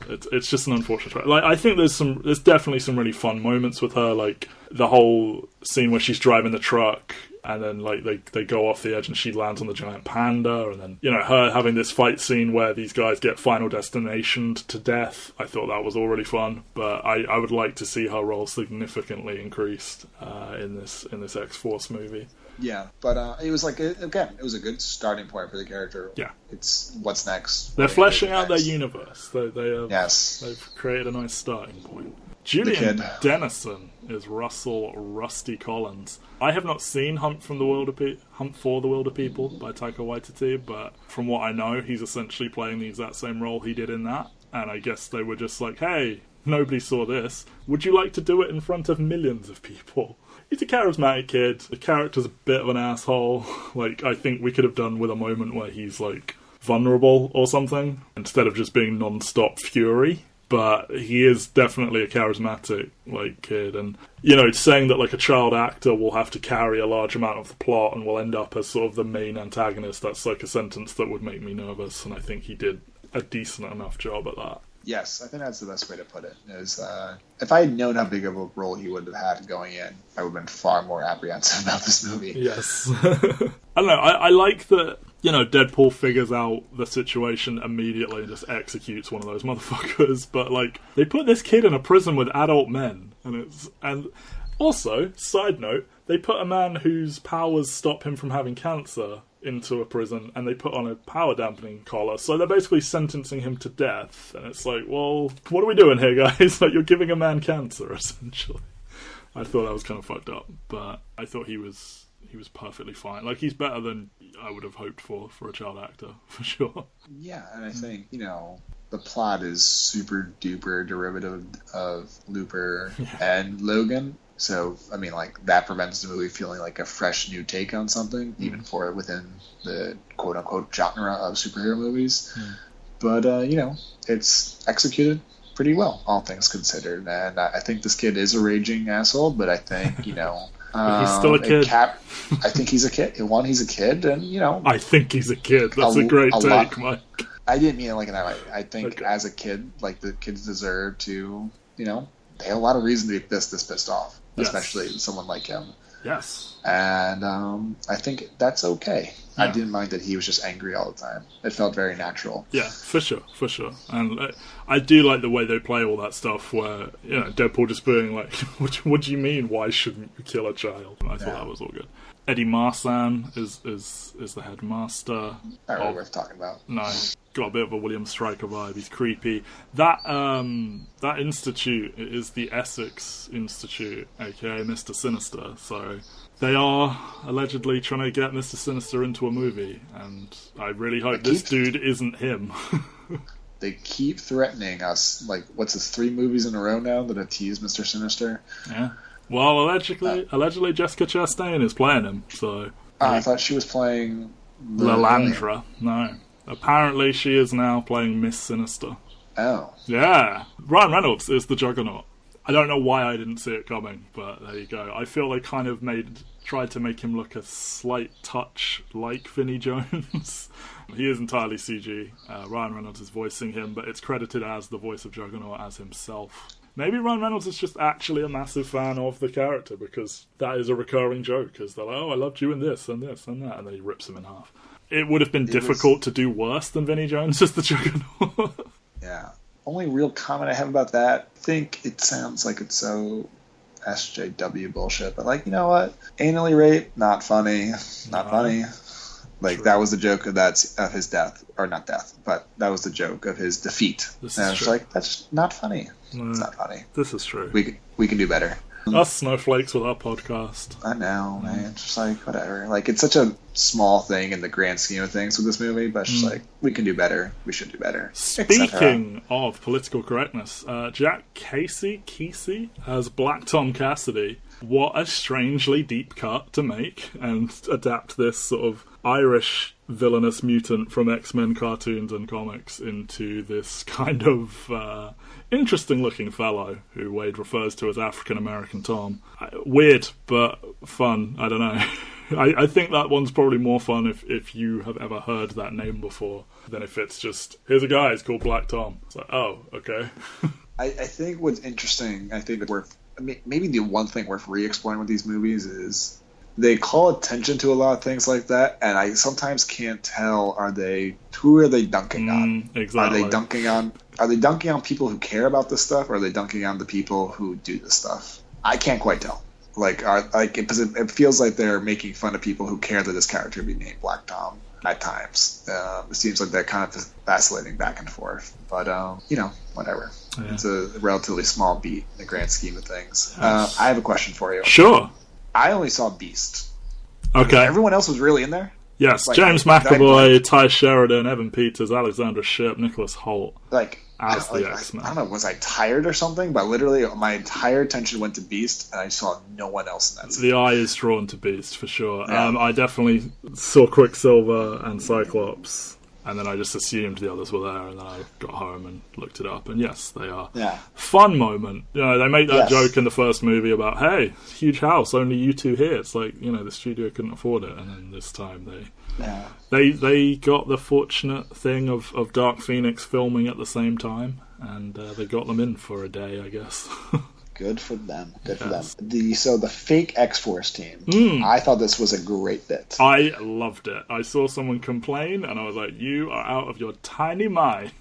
it's just an unfortunate trope. Like, I think there's definitely some really fun moments with her, like the whole scene where she's driving the truck and then like they go off the edge and she lands on the giant panda, and then her having this fight scene where these guys get Final Destinationed to death. I thought that was all really fun, but I would like to see her role significantly increased in this X-Force movie. Yeah, but it was like, it was a good starting point for the character. Yeah. It's what's next. They're fleshing out their universe. They've created a nice starting point. Julian Dennison is Russell Rusty Collins. I have not seen Hunt for the Wilder People by Taika Waititi, but from what I know, he's essentially playing the exact same role he did in that. And I guess they were just like, hey, nobody saw this. Would you like to do it in front of millions of people? He's a charismatic kid. The character's a bit of an asshole. Like, I think we could have done with a moment where he's, like, vulnerable or something, instead of just being non-stop fury. But he is definitely a charismatic, like, kid. And, saying that, like, a child actor will have to carry a large amount of the plot and will end up as sort of the main antagonist, that's, like, a sentence that would make me nervous. And I think he did a decent enough job at that. Yes, I think that's the best way to put it. Is if I had known how big of a role he would have had going in, I would have been far more apprehensive about this movie. Yes. I don't know, I like that, Deadpool figures out the situation immediately and just executes one of those motherfuckers, but, they put this kid in a prison with adult men, and also, side note, they put a man whose powers stop him from having cancer into a prison, and they put on a power dampening collar, so they're basically sentencing him to death, and it's like, well, what are we doing here, guys? You're giving a man cancer, essentially. I thought that was kind of fucked up, but I thought he was perfectly fine. He's better than I would have hoped for a child actor, for sure. Yeah, and I think, the plot is super duper derivative of Looper and Logan. So, that prevents the movie feeling like a fresh new take on something, even for within the quote-unquote genre of superhero movies. But, it's executed pretty well, all things considered. And I think this kid is a raging asshole, but I think, he's still a kid. I think he's a kid. One, he's a kid, and, I think he's a kid. That's a great take, Mike. I didn't mean it like in that way. I think as a kid, the kids deserve to, they have a lot of reason to be this pissed off. Especially someone like him. Yes. And I think that's okay. Yeah. I didn't mind that he was just angry all the time. It felt very natural. Yeah, for sure. And I do like the way they play all that stuff where, Deadpool just being like, what do you mean, why shouldn't you kill a child? And I thought that was all good. Eddie Marsan is the headmaster. Not really worth talking about. No, got a bit of a William Stryker vibe. He's creepy. That institute is the Essex Institute, aka Mr. Sinister. So they are allegedly trying to get Mr. Sinister into a movie, and I really hope this dude isn't him. They keep threatening us. What's this, 3 movies in a row now that have teased Mr. Sinister? Yeah. Well, allegedly Jessica Chastain is playing him, so... I thought she was playing... Lalandra. No. Apparently she is now playing Miss Sinister. Oh. Yeah. Ryan Reynolds is the Juggernaut. I don't know why I didn't see it coming, but there you go. I feel they kind of tried to make him look a slight touch like Vinnie Jones. He is entirely CG. Ryan Reynolds is voicing him, but it's credited as the voice of Juggernaut as himself. Maybe Ryan Reynolds is just actually a massive fan of the character, because that is a recurring joke, because they're like, oh, I loved you in this and this and that, and then he rips him in half. It would have been difficult to do worse than Vinnie Jones as the Juggernaut. Yeah. Only real comment I have about that, I think it sounds like it's so SJW bullshit, but you know what? Anally rape, not funny. Not funny. True. That was the joke of his death, or not death, but that was the joke of his defeat. And I was like, that's not funny. No, it's not funny. This is true. We can do better. Us snowflakes with our podcast. I know, man. It's just whatever. It's such a small thing in the grand scheme of things with this movie, but it's just we can do better. We should do better. Speaking of political correctness, Jack Kesey as Black Tom Cassidy. What a strangely deep cut to make and adapt this sort of Irish villainous mutant from X-Men cartoons and comics into this kind of interesting-looking fellow who Wade refers to as African-American Tom. Weird, but fun. I don't know. I think that one's probably more fun if you have ever heard that name before than if it's just, here's a guy, he's called Black Tom. It's like, oh, okay. I think what's interesting, maybe the one thing worth re-exploring with these movies is they call attention to a lot of things like that, and I sometimes can't tell, who are they dunking on? Exactly. Are they dunking on people who care about this stuff, or are they dunking on the people who do this stuff? I can't quite tell. It feels like they're making fun of people who care that this character be named Black Tom at times. It seems like they're kind of vacillating back and forth, but whatever. Yeah. It's a relatively small beat in the grand scheme of things. Yes. I have a question for you. Sure. I only saw Beast. Okay. Everyone else was really in there? Yes. James McAvoy, Ty Sheridan, Evan Peters, Alexandra Shipp, Nicholas Hoult. As the X-Men. I don't know, was I tired or something? But literally my entire attention went to Beast, and I saw no one else in that scene. The eye is drawn to Beast, for sure. Yeah. I definitely saw Quicksilver and Cyclops, and then I just assumed the others were there, and then I got home and looked it up, and yes, they are. Yeah. Fun moment. They make that joke in the first movie about, hey, huge house, only you two here. It's like, the studio couldn't afford it, and then this time they got the fortunate thing of Dark Phoenix filming at the same time, and they got them in for a day, I guess. Good for them. Good for them. The fake X-Force team. I thought this was a great bit. I loved it. I saw someone complain, and I was like, "You are out of your tiny mind."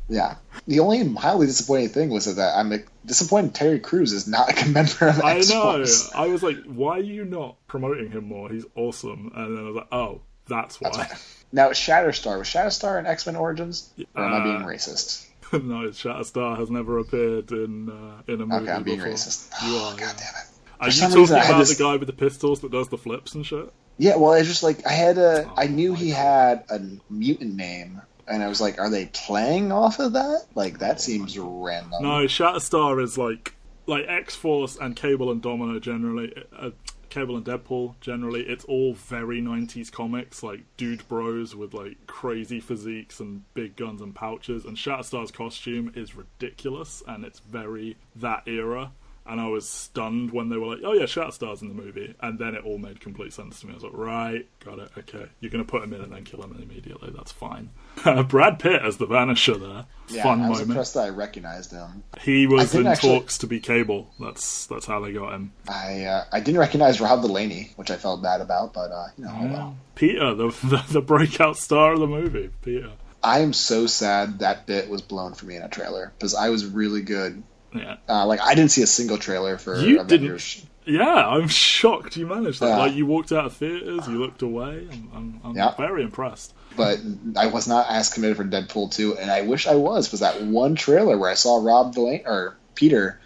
Yeah. The only mildly disappointing thing was that I'm disappointed Terry Crews is not a member of X-Force. I know. I was like, why are you not promoting him more? He's awesome. And then I was like, oh, that's why. Now, Shatterstar. Was Shatterstar in X-Men Origins? Or am I being racist? No, Shatterstar has never appeared in a movie. Okay, I'm being before. racist. You Oh, are. God damn it. Are you talking about the guy with the pistols that does the flips and shit? Yeah, well, it's just like I knew he had a mutant name, and I was like, are they playing off of that? Like, that seems random. No, Shatterstar is like X-Force and Cable and Domino generally. Cable and Deadpool generally, it's all very 90s comics, like dude bros with like crazy physiques and big guns and pouches, and Shatterstar's costume is ridiculous and it's very that era, and I was stunned when they were like, oh yeah, Shatterstar's in the movie, and then it all made complete sense to me. I was like, right, got it, okay, you're gonna put him in and then kill him immediately, that's fine. Brad Pitt as the Vanisher there. Yeah, fun I was moment. impressed that I recognized him. He was in talks to be Cable. That's how they got him. I didn't recognize Rob Delaney, which I felt bad about, but well. Peter, the breakout star of the movie, Peter. I am so sad that bit was blown for me in a trailer, because I was really good. Yeah. I didn't see a single trailer for Avengers. Yeah, I'm shocked you managed that. Like, you walked out of theaters, you looked away. I'm very impressed. But I was not as committed for Deadpool 2, and I wish I was, because that one trailer where I saw Rob Delaney, or Peter,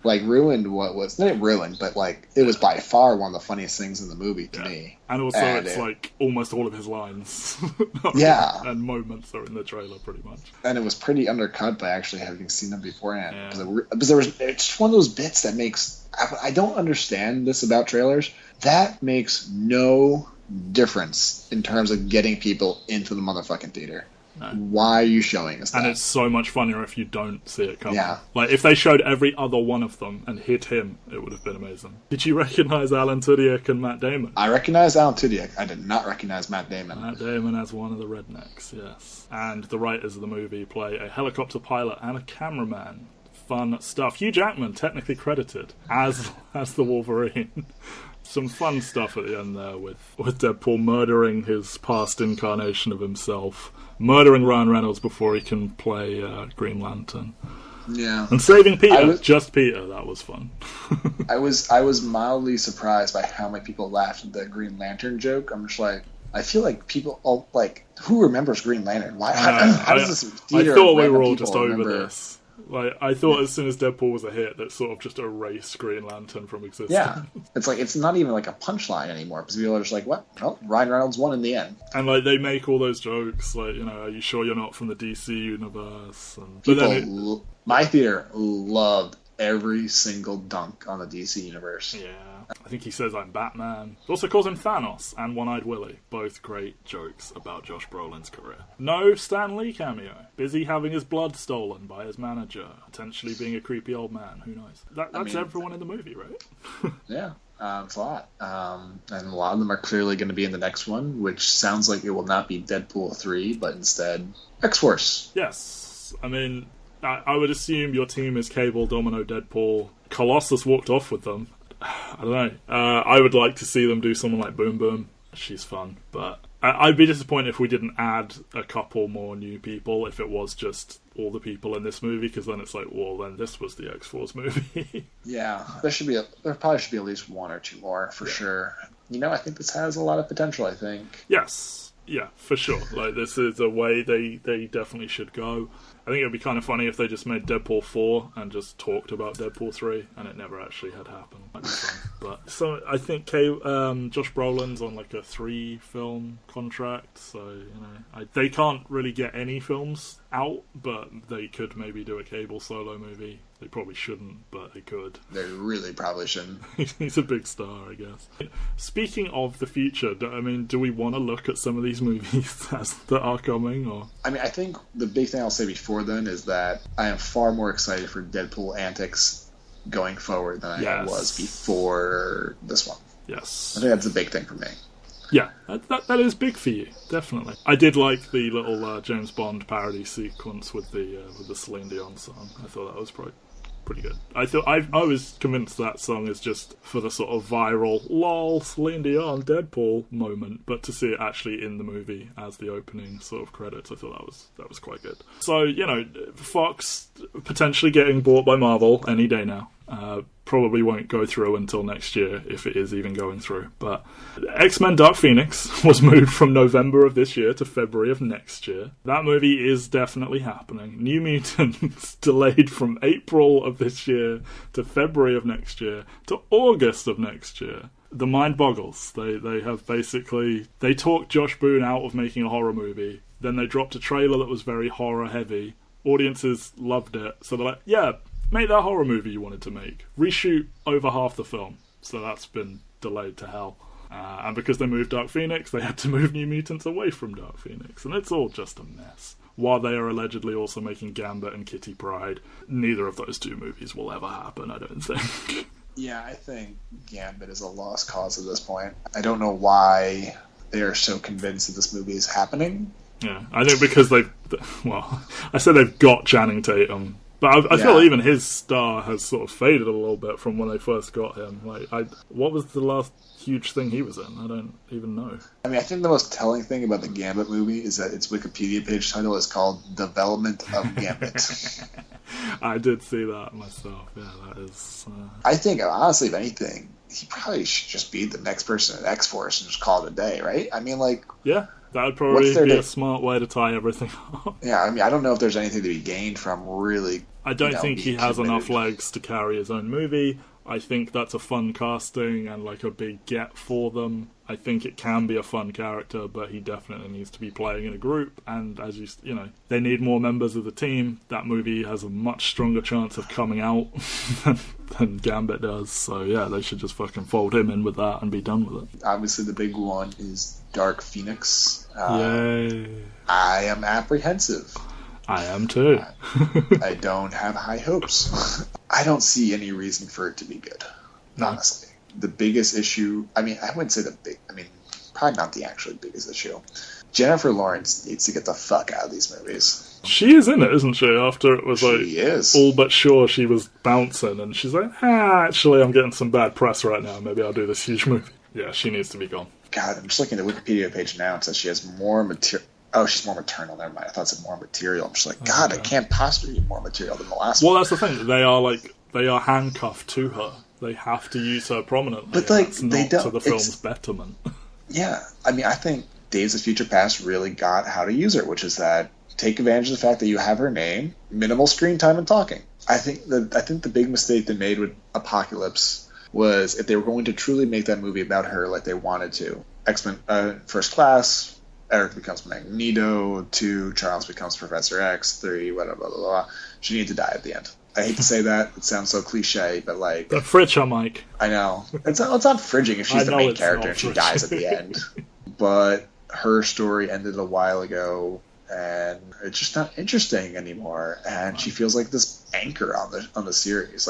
like, ruined what was, not ruined, but, like, it was by far one of the funniest things in the movie to me. And also, it's like, almost all of his lines. And moments are in the trailer, pretty much. And it was pretty undercut by actually having seen them beforehand. Because it's just one of those bits that makes, I don't understand this about trailers, that makes no difference in terms of getting people into the motherfucking theater. No. Why are you showing us that? And it's so much funnier if you don't see it coming. Yeah. Like, if they showed every other one of them and hit him, it would have been amazing. Did you recognise Alan Tudyk and Matt Damon? I recognise Alan Tudyk. I did not recognise Matt Damon. Matt Damon as one of the rednecks, yes. And the writers of the movie play a helicopter pilot and a cameraman. Fun stuff. Hugh Jackman, technically credited as the Wolverine. Some fun stuff at the end there with Deadpool murdering his past incarnation of himself, murdering Ryan Reynolds before he can play Green Lantern. Yeah. And saving Peter, just Peter, that was fun. I was mildly surprised by how many people laughed at the Green Lantern joke. I'm just like, I feel like people, like, who remembers Green Lantern? Why? How does this theater I thought we were all just remember over this. Like, I thought as soon as Deadpool was a hit, that sort of just erased Green Lantern from existence. Yeah. It's like, it's not even like a punchline anymore, because people are just like, what? Well, Ryan Reynolds won in the end. And, like, they make all those jokes, like, are you sure you're not from the DC universe? And, my theater loved every single dunk on the DC universe. Yeah. I think he says I'm Batman. He also calls him Thanos and One-Eyed Willy. Both great jokes about Josh Brolin's career. No Stan Lee cameo. Busy having his blood stolen by his manager. Potentially being a creepy old man. Who knows? That's everyone in the movie, right? Yeah. It's a lot. And a lot of them are clearly going to be in the next one, which sounds like it will not be Deadpool 3, but instead X-Force. Yes. I mean, I would assume your team is Cable, Domino, Deadpool. Colossus walked off with them. I don't know. I would like to see them do someone like Boom Boom. She's fun, but I'd be disappointed if we didn't add a couple more new people, if it was just all the people in this movie, because then it's like, well, then this was the X-Force movie. Yeah, there probably should be at least one or two more, for sure. I think this has a lot of potential, I think. Yes. Yeah, for sure. Like, this is a way they definitely should go. I think it would be kind of funny if they just made Deadpool 4 and just talked about Deadpool 3 and it never actually had happened. That'd be fun. But so I think Josh Brolin's on like a 3-film contract, so they can't really get any films out, but they could maybe do a Cable solo movie. They probably shouldn't, but they could. They really probably shouldn't. He's a big star, I guess. Speaking of the future, do we want to look at some of these movies that are coming? Or I think the big thing I'll say before then is that I am far more excited for Deadpool antics going forward than I was before this one. Yes. I think that's the big thing for me. Yeah, I that is big for you, definitely. I did like the little James Bond parody sequence with the Celine Dion song. I thought that was pretty good. I was convinced that song is just for the sort of viral lol Celine Dion Deadpool moment, but to see it actually in the movie as the opening sort of credits, I thought that was quite good. So Fox potentially getting bought by Marvel any day now. Probably won't go through until next year, if it is even going through. But X-Men Dark Phoenix was moved from November of this year to February of next year. That movie is definitely happening. New Mutants delayed from April of this year to February of next year to August of next year. The mind boggles. They have basically... They talked Josh Boone out of making a horror movie. Then they dropped a trailer that was very horror heavy. Audiences loved it. So they're like, yeah... Make that horror movie you wanted to make. Reshoot over half the film. So that's been delayed to hell. And because they moved Dark Phoenix, they had to move New Mutants away from Dark Phoenix. And it's all just a mess. While they are allegedly also making Gambit and Kitty Pryde, neither of those two movies will ever happen, I don't think. Yeah, I think Gambit is a lost cause at this point. I don't know why they are so convinced that this movie is happening. Yeah, I think because I said they've got Channing Tatum. But I feel even his star has sort of faded a little bit from when they first got him. What was the last huge thing he was in? I don't even know. I mean, I think the most telling thing about the Gambit movie is that its Wikipedia page title is called Development of Gambit. I did see that myself. Yeah, that is... I think, honestly, if anything, he probably should just be the next person at X-Force and just call it a day, right? I mean, Yeah. That would probably be a smart way to tie everything up. Yeah, I mean, I don't know if there's anything to be gained from really... I don't think he has enough legs to carry his own movie. I think that's a fun casting and a big get for them. I think it can be a fun character, but he definitely needs to be playing in a group. And as they need more members of the team. That movie has a much stronger chance of coming out than Gambit does. So yeah, they should just fucking fold him in with that and be done with it. Obviously, the big one is Dark Phoenix. Yay! I am apprehensive. I am too. I don't have high hopes. I don't see any reason for it to be good, honestly. The biggest issue, I wouldn't say probably not the actually biggest issue. Jennifer Lawrence needs to get the fuck out of these movies. She is in it, isn't she? After it was she is. All but sure she was bouncing, and she's like, actually, I'm getting some bad press right now. Maybe I'll do this huge movie. Yeah, she needs to be gone. God, I'm just looking at the Wikipedia page now. It says she has more material. Oh, she's more maternal. Never mind. I thought it said more material. I'm just like, God, I can't possibly be more material than the last one. Well, that's the thing. They are handcuffed to her. They have to use her prominently. But that's not to the film's betterment. Yeah, I think Days of Future Past really got how to use her, which is that take advantage of the fact that you have her name, minimal screen time and talking. I think the big mistake they made with Apocalypse was if they were going to truly make that movie about her like they wanted to. X-Men First Class. Eric becomes Magneto, 2, Charles becomes Professor X, 3, blah, blah, blah, blah. She needs to die at the end. I hate to say that. It sounds so cliche, but The fridger, Mike. I know. It's not fridging if she's the main character and she dies at the end. But her story ended a while ago, and it's just not interesting anymore. And she feels like this anchor on the series.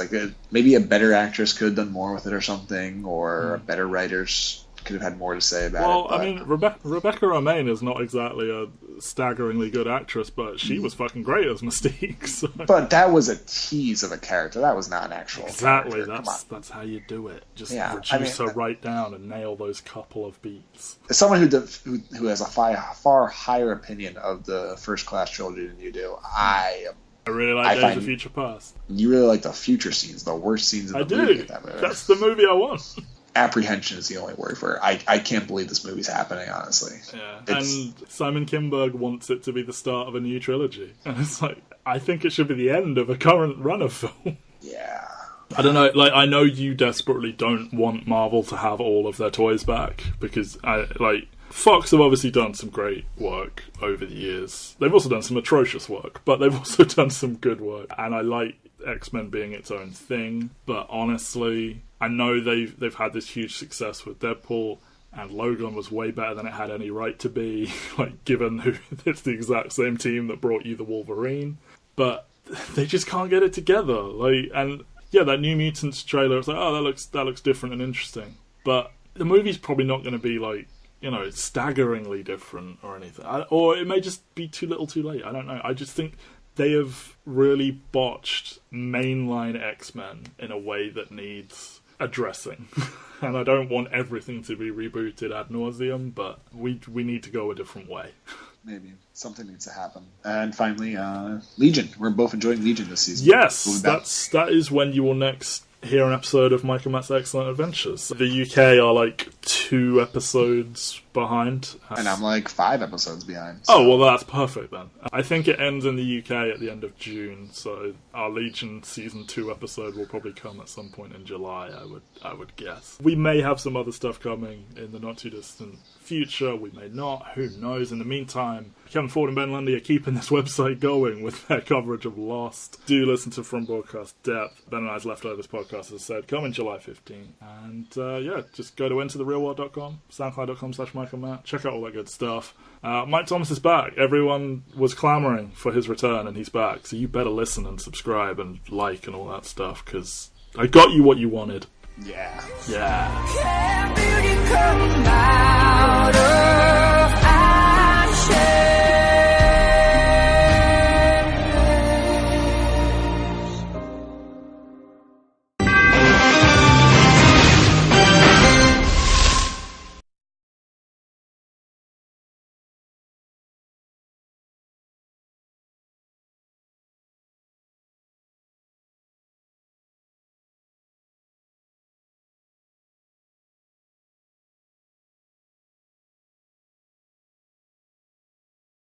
Maybe a better actress could have done more with it or something, or better writers could have had more to say about it. Well, Rebecca Romijn is not exactly a staggeringly good actress, but she was fucking great as Mystique. So. But that was a tease of a character. That was not an actual Exactly. character. That's how you do it. Just reduce her right down and nail those couple of beats. As someone who has a far higher opinion of the First Class trilogy than you do, I really like Days of Future Past. You really like the future scenes, the worst scenes in the movie. I do. That's the movie I want. Apprehension is the only word for it. I can't believe this movie's happening, honestly. Yeah, and Simon Kinberg wants it to be the start of a new trilogy. And it's I think it should be the end of a current run of film. Yeah. I don't know, I know you desperately don't want Marvel to have all of their toys back, because Fox have obviously done some great work over the years. They've also done some atrocious work, but they've also done some good work. And I like X-Men being its own thing, but honestly, I know they've had this huge success with Deadpool, and Logan was way better than it had any right to be, given who it's the exact same team that brought you the Wolverine. But they just can't get it together. That New Mutants trailer, it's that looks different and interesting. But the movie's probably not going to be staggeringly different or anything. Or it may just be too little too late. I don't know. I just think they have really botched mainline X-Men in a way that needs addressing. And I don't want everything to be rebooted ad nauseum, but we need to go a different way. Maybe. Something needs to happen. And finally, Legion. We're both enjoying Legion this season. Yes, that is when you will next hear an episode of Mike and Matt's X-Cellent Adventures. The UK are like 2 episodes behind. And I'm like 5 episodes behind. So. Oh, well, that's perfect then. I think it ends in the UK at the end of June, so our Legion Season 2 episode will probably come at some point in July, I would guess. We may have some other stuff coming in the not-too-distant future. We may not. Who knows? In the meantime, Kevin Ford and Ben Lundy are keeping this website going with their coverage of Lost. Do listen to From Broadcast Depth. Ben and I's Leftovers podcast, as I said, coming July 15. And just go to intotherealworld.com, soundcloud.com/Mike and Matt. Check out all that good stuff. Mike Thomas is back. Everyone was clamoring for his return, and he's back. So you better listen and subscribe and like and all that stuff, because I got you what you wanted. Yeah. Yeah.